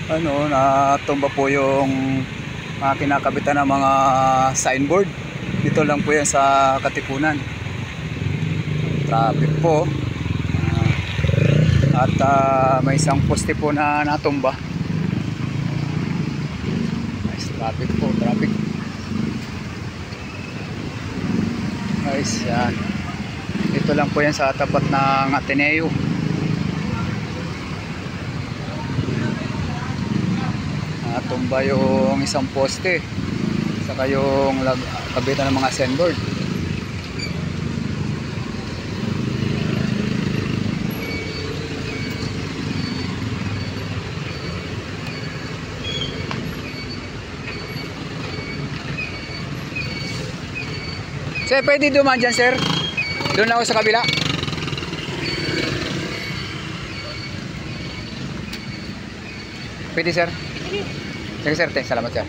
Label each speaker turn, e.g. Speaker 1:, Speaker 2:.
Speaker 1: ano, natumba po yung mga kinakabitan ng mga signboard. Dito lang po yan sa Katipunan. Traffic po. At may isang poste po na natumba. Nice, traffic po, traffic. Guys, yan. Dito lang po yan sa tapat ng Ateneo. Natumba yung isang poste. Saka yung kabitan ng mga signboard. Sir, pwede dumaan dyan, sir? Doon ako sa kabila. Pwede, sir? Sige, sir. Salamat, sir.